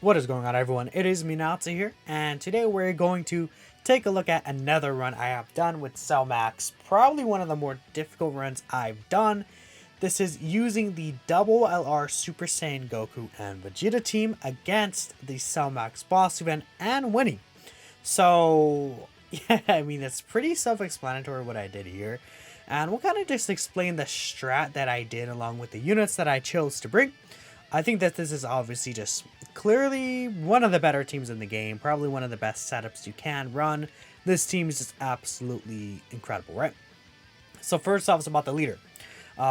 What is going on, everyone? It is Minato here, and today we're going to take a look at another run I have done with Cell Max. Probably one of the more difficult runs I've done. This is using the double LR Super Saiyan Goku and Vegeta team against the Cell Max boss event and winning. So, yeah, I mean, it's pretty self-explanatory what I did here. And we'll kind of just explain the strat that I did along with the units that I chose to bring. I think that this is obviously just clearly one of the better teams in the game. Probably one of the best setups you can run. This team is just absolutely incredible, right? So first off, it's about the leader.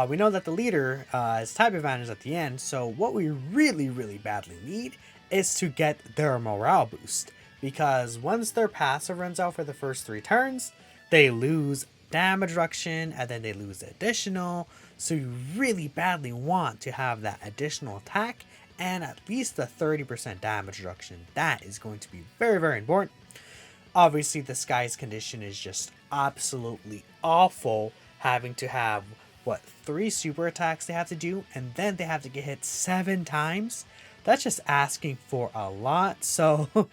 We know that the leader is type advantage at the end. So what we really badly need is to get their morale boost. Because once their passive runs out for the first 3 turns, they lose damage reduction and then they lose the additional. So you really badly want to have that additional attack and at least the 30% damage reduction. That is going to be very important. Obviously, the Sky's condition is just absolutely awful, having to have, 3 super attacks they have to do, and then they have to get hit 7 times. That's just asking for a lot, so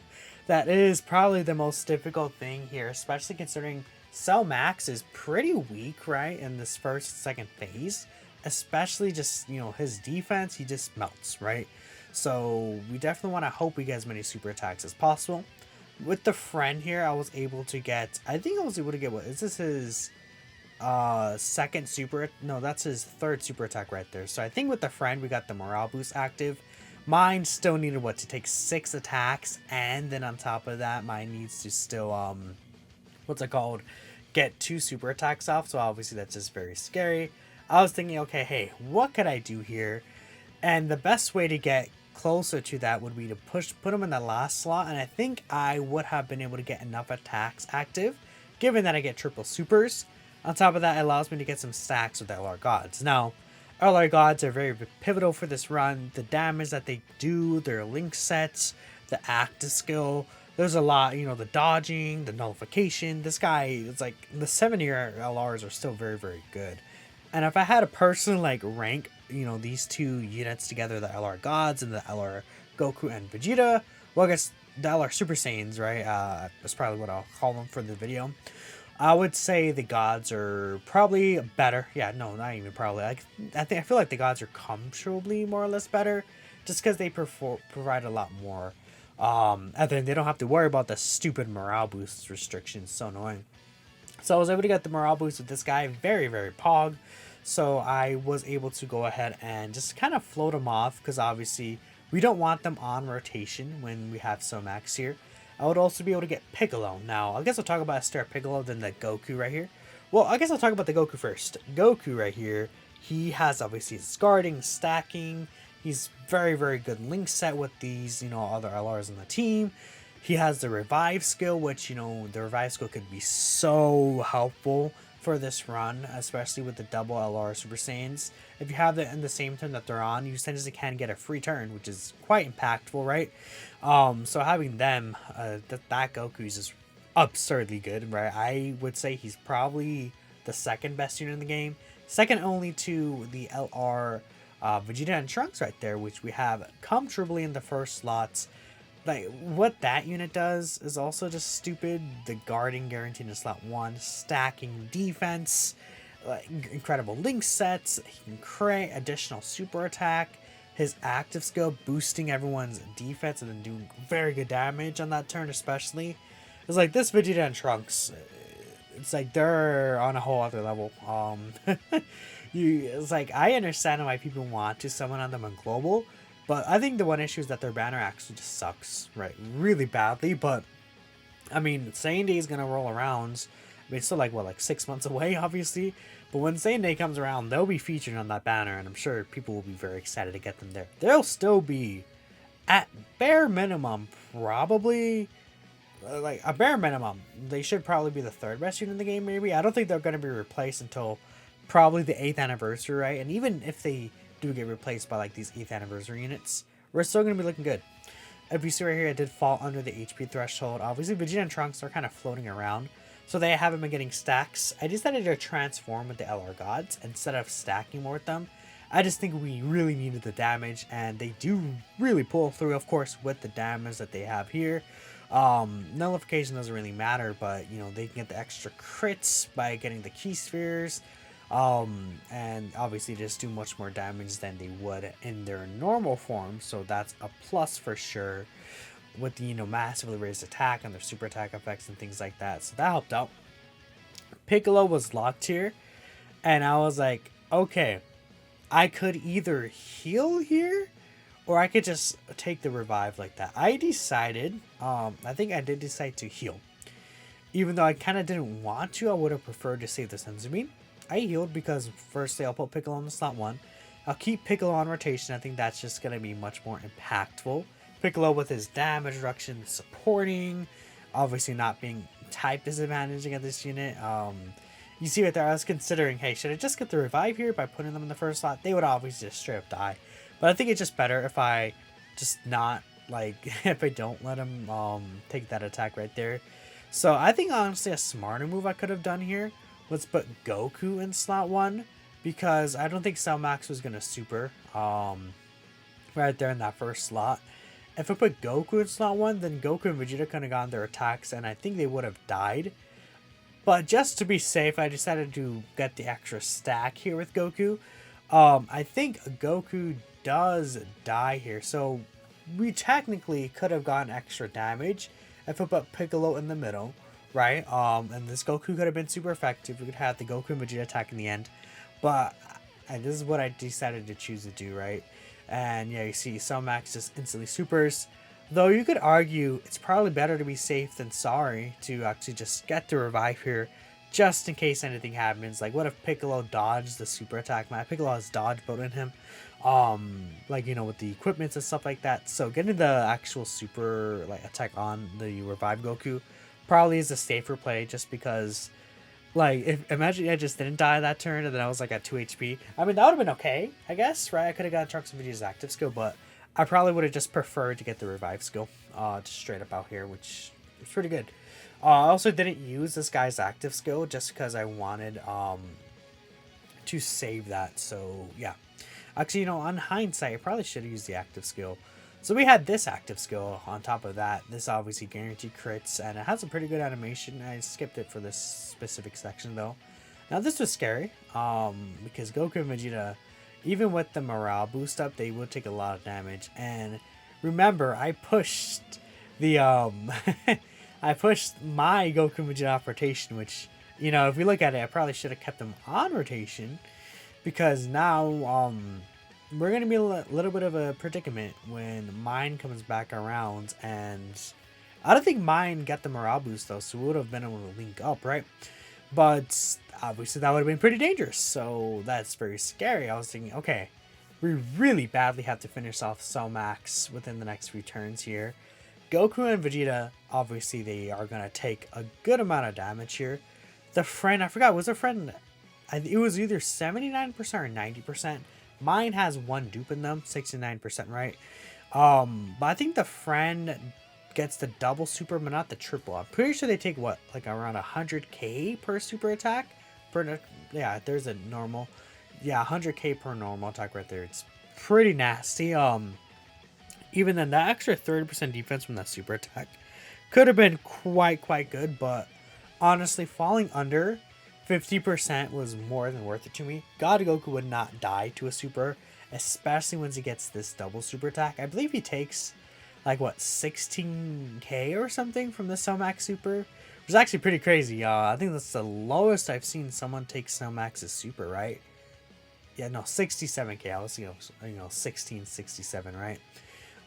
that is probably the most difficult thing here, especially considering Cell Max is pretty weak, right, in this second phase. Especially just, his defense, he just melts, right? So we definitely want to hope we get as many super attacks as possible. With the friend here, I was able to get, what is this, his second super? No, that's his 3rd super attack right there. So I think with the friend, we got the morale boost active. Mine still needed, to take 6 attacks, and then on top of that, mine needs to still, get 2 super attacks off. So obviously that's just very scary. I was thinking, okay, hey, what could I do here? And the best way to get closer to that would be to put him in the last slot, and I think I would have been able to get enough attacks active, given that I get triple supers. On top of that, it allows me to get some stacks with the LR Gods. Now, LR Gods are very pivotal for this run. The damage that they do, their link sets, the active skill, there's a lot, the dodging, the nullification. This guy, it's like the 7-year LRs are still very good. And if I had a person rank, these 2 units together, the LR Gods and the LR Goku and Vegeta, well, I guess the LR Super Saiyans, right? That's probably what I'll call them for the video. I would say the Gods are probably better. Yeah, no, not even probably. I feel like the Gods are comfortably more or less better, just because they provide a lot more. And then they don't have to worry about the stupid morale boost restrictions. So annoying. So I was able to get the morale boost with this guy, very pog. So I was able to go ahead and just kind of float them off, because obviously we don't want them on rotation when we have Cell Max here. I would also be able to get Piccolo. Now, I guess I'll talk about Star Piccolo, then the Goku right here. Well, I guess I'll talk about the Goku first. Goku right here, he has obviously his guarding, stacking. He's very good link set with these, other LRs on the team. He has the revive skill, which, the revive skill could be so helpful for this run, especially with the double LR Super Saiyans. If you have it in the same turn that they're on, you essentially can get a free turn, which is quite impactful, right? So having them, that Goku is just absurdly good, right? I would say he's probably the 2nd best unit in the game. Second only to the LR Vegeta and Trunks right there, which we have comfortably in the first slots. What that unit does is also just stupid. The guarding guaranteed in slot 1, stacking defense, incredible link sets. He can create additional super attack. His active skill boosting everyone's defense and then doing very good damage on that turn, especially. It's like this Vegeta and Trunks. It's like they're on a whole other level. It's like I understand why people want to summon on them on global. But I think the one issue is that their banner actually just sucks, right? Really badly. But, I mean, Saiyan Day is going to roll around. I mean, it's still 6 months away, obviously. But when Saiyan Day comes around, they'll be featured on that banner. And I'm sure people will be very excited to get them there. They'll still be, at bare minimum, probably, a bare minimum, they should probably be the 3rd best unit in the game, maybe. I don't think they're going to be replaced until probably the 8th anniversary, right? And even if they do get replaced by these 8th anniversary units, we're still going to be looking good. If you see right here, I did fall under the HP threshold. Obviously, Vegeta and Trunks are kind of floating around, so they haven't been getting stacks. I decided to transform with the LR Gods instead of stacking more with them. I just think we really needed the damage, and they do really pull through, of course, with the damage that they have here. Nullification doesn't really matter, but, you know, they can get the extra crits by getting the key spheres. And obviously just do much more damage than they would in their normal form, so that's a plus for sure, with the, you know, massively raised attack and their super attack effects and things like that, so that helped out. Piccolo was locked here, and I was like, okay, I could either heal here, or I could just take the revive like that. I decided, I think I did decide to heal. Even though I kind of didn't want to, I would have preferred to save the senzu bean. I healed because firstly, I'll put Piccolo on the slot 1. I'll keep Piccolo on rotation. I think that's just going to be much more impactful. Piccolo with his damage reduction supporting, obviously not being type disadvantaging at this unit. You see right there, I was considering, hey, should I just get the revive here by putting them in the first slot? They would obviously just straight up die. But I think it's just better if I just not, like, if I don't let him take that attack right there. So I think honestly a smarter move I could have done here was put Goku in slot 1, because I don't think Cell Max was going to super right there in that first slot. If I put Goku in slot 1, then Goku and Vegeta could have gotten their attacks, and I think they would have died. But just to be safe, I decided to get the extra stack here with Goku. I think Goku does die here, so we technically could have gotten extra damage if I put Piccolo in the middle, right? And this Goku could have been super effective. We could have the Goku and Vegeta attack in the end. But this is what I decided to choose to do, right? And yeah, you see Cell Max just instantly supers. Though you could argue it's probably better to be safe than sorry to actually just get the revive here, just in case anything happens. Like, what if Piccolo dodged the super attack? My Piccolo has dodge built in him, like, you know, with the equipments and stuff like that. So getting the actual super like attack on the revive Goku probably is a safer play, just because, like, if imagine I just didn't die that turn and then I was like at 2 HP. I mean, that would have been okay, I guess, right? I could have got Trunks and Vegeta's active skill, but I probably would have just preferred to get the revive skill, just straight up out here, which is pretty good. I also didn't use this guy's active skill just because I wanted to save that. So yeah, actually, you know, on hindsight, I probably should have used the active skill. So we had this active skill on top of that. This obviously guaranteed crits, and it has a pretty good animation. I skipped it for this specific section though. Now this was scary, because Goku and Vegeta, even with the morale boost up, they would take a lot of damage. And remember, I pushed the I pushed my Goku and Vegeta off rotation, which, you know, if we look at it, I probably should have kept them on rotation, because now we're going to be in a little bit of a predicament when mine comes back around. And I don't think mine got the morale boost though, so we would have been able to link up, right? But obviously that would have been pretty dangerous, so that's very scary. I was thinking, okay, we really badly have to finish off Cell Max within the next few turns here. Goku and Vegeta, obviously they are going to take a good amount of damage here. The friend, I forgot, was a friend, it was either 79% or 90%. Mine has one dupe in them, 69%, right? But I think the friend gets the double super, but not the triple. I'm pretty sure they take, what, like around 100k per super attack? Yeah, there's a normal. Yeah, 100k per normal attack right there. It's pretty nasty. Even then, that extra 30% defense from that super attack could have been quite good, but honestly, falling under 50% was more than worth it to me. God Goku would not die to a super, especially once he gets this double super attack. I believe he takes, like, what, 16k or something from the Cell Max super, which is actually pretty crazy. I think that's the lowest I've seen someone take Cell Max's super, right? Yeah, no, 67k. I was, you know, 1667, right?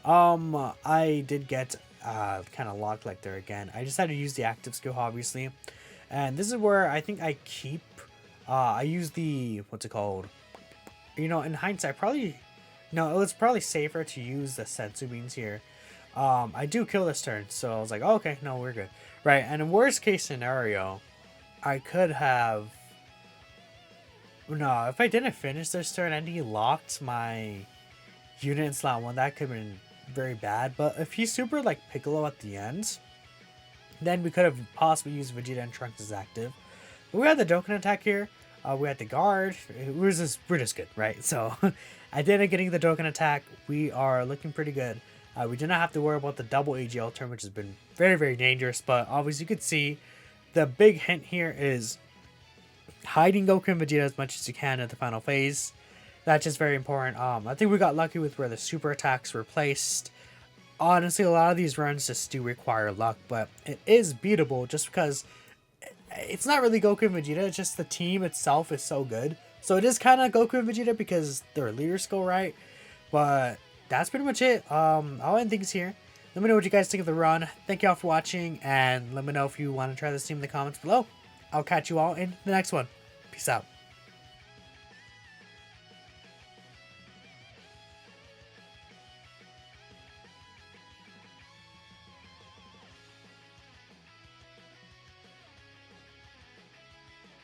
I did get kind of locked like there again. I just had to use the active skill, obviously, and this is where I think I keep. I use the, what's it called? You know, in hindsight, probably no, it was probably safer to use the senzu beans here. I do kill this turn, so I was like, oh, okay, no, we're good, right? And in worst case scenario, I could have. No, if I didn't finish this turn and he locked my unit in slot 1, that could have been very bad. But if he super like Piccolo at the end, then we could have possibly used Vegeta and Trunks as active. But we had the Dokkan attack here. We had the guard. We're just good, right? So at the end of getting the Dokkan attack, we are looking pretty good. We do not have to worry about the double AGL turn, which has been very, very dangerous. But obviously, you could see the big hint here is hiding Goku and Vegeta as much as you can at the final phase. That's just very important. I think we got lucky with where the super attacks were placed. Honestly, a lot of these runs just do require luck, but it is beatable just because it's not really Goku and Vegeta, it's just the team itself is so good. So it is kind of Goku and Vegeta because their leaders go right. But that's pretty much it. I'll end things here. Let me know what you guys think of the run. Thank you all for watching, and let me know if you want to try this team in the comments below. I'll catch you all in the next one. Peace out.